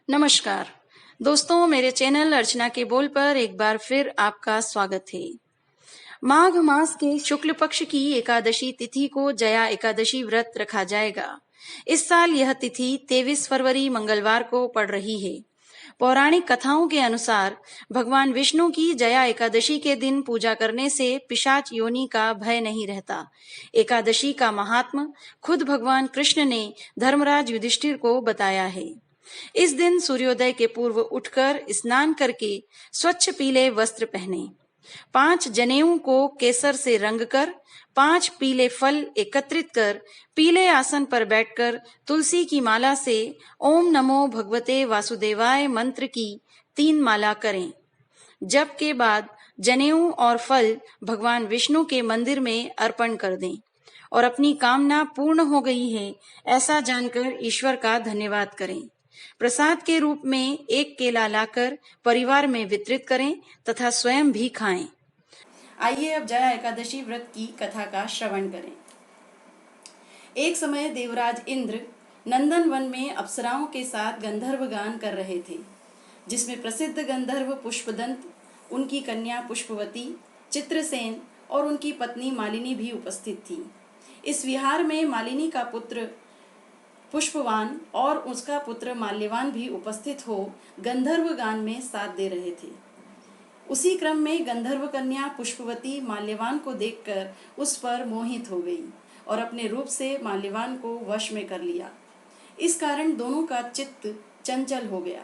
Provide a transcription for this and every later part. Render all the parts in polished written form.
नमस्कार दोस्तों, मेरे चैनल अर्चना के बोल पर एक बार फिर आपका स्वागत है। माघ मास के शुक्ल पक्ष की एकादशी तिथि को जया एकादशी व्रत रखा जाएगा। इस साल यह तिथि 23 फरवरी मंगलवार को पड़ रही है। पौराणिक कथाओं के अनुसार भगवान विष्णु की जया एकादशी के दिन पूजा करने से पिशाच योनि का भय नहीं रहता। एकादशी का महात्म खुद भगवान कृष्ण ने धर्मराज युधिष्ठिर को बताया है। इस दिन सूर्योदय के पूर्व उठकर स्नान करके स्वच्छ पीले वस्त्र पहने, 5 जनेऊ को केसर से रंग कर 5 पीले फल एकत्रित कर पीले आसन पर बैठकर तुलसी की माला से ओम नमो भगवते वासुदेवाय मंत्र की 3 माला करें। जप के बाद जनेऊ और फल भगवान विष्णु के मंदिर में अर्पण कर दें और अपनी कामना पूर्ण हो गई है ऐसा जानकर ईश्वर का धन्यवाद करें। प्रसाद के रूप में एक केला लाकर परिवार में वितरित करें तथा स्वयं भी खाएं। आइए अब जया एकादशी व्रत की कथा का श्रवण करें। एक समय देवराज इंद्र नंदन वन में अप्सराओं के साथ गंधर्व गान कर रहे थे, जिसमें प्रसिद्ध गंधर्व पुष्पदंत, उनकी कन्या पुष्पवती, चित्रसेन और उनकी पत्नी मालिनी भी उपस्थित थी। इस विहार में मालिनी का पुत्र पुष्पवान और उसका पुत्र माल्यवान भी उपस्थित हो गंधर्व गान में साथ दे रहे थे। उसी क्रम में गंधर्व कन्या पुष्पवती माल्यवान को देखकर उस पर मोहित हो गई और अपने रूप से माल्यवान को वश में कर लिया। इस कारण दोनों का चित्त चंचल हो गया।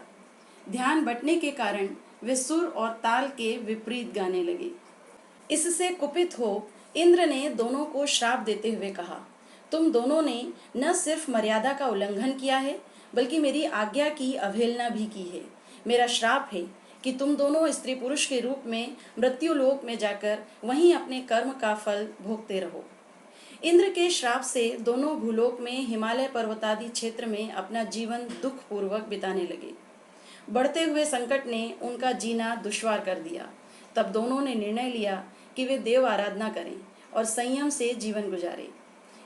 ध्यान बंटने के कारण वे सुर और ताल के विपरीत गाने लगे। इससे कुपित हो इंद्र ने दोनों को श्राप देते हुए कहा, तुम दोनों ने न सिर्फ मर्यादा का उल्लंघन किया है बल्कि मेरी आज्ञा की अवहेलना भी की है। मेरा श्राप है कि तुम दोनों स्त्री पुरुष के रूप में मृत्युलोक में जाकर वहीं अपने कर्म का फल भोगते रहो। इंद्र के श्राप से दोनों भूलोक में हिमालय पर्वतादि क्षेत्र में अपना जीवन दुख पूर्वक बिताने लगे। बढ़ते हुए संकट ने उनका जीना दुश्वार कर दिया। तब दोनों ने निर्णय लिया कि वे देव आराधना करें और संयम से जीवन गुजारें।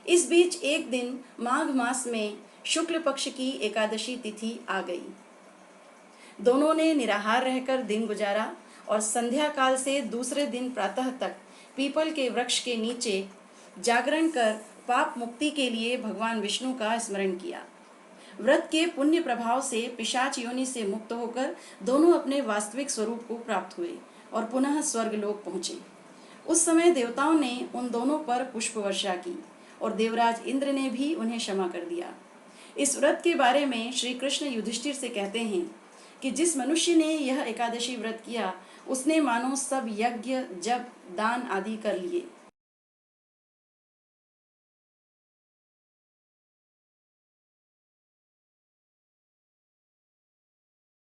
इस बीच एक दिन माघ मास में शुक्ल पक्ष की एकादशी तिथि आ गई। दोनों ने निराहार रहकर दिन गुजारा और संध्या काल से दूसरे दिन प्रातः तक पीपल के वृक्ष के नीचे जागरण कर पाप मुक्ति के लिए भगवान विष्णु का स्मरण किया। व्रत के पुण्य प्रभाव से पिशाच योनि से मुक्त होकर दोनों अपने वास्तविक स्वरूप को प्राप्त हुए और पुनः स्वर्गलोक पहुंचे। उस समय देवताओं ने उन दोनों पर पुष्प वर्षा की और देवराज इंद्र ने भी उन्हें क्षमा कर दिया। इस व्रत के बारे में श्री कृष्ण युधिष्ठिर से कहते हैं कि जिस मनुष्य ने यह एकादशी व्रत किया उसने मानो सब यज्ञ जप दान आदि कर लिए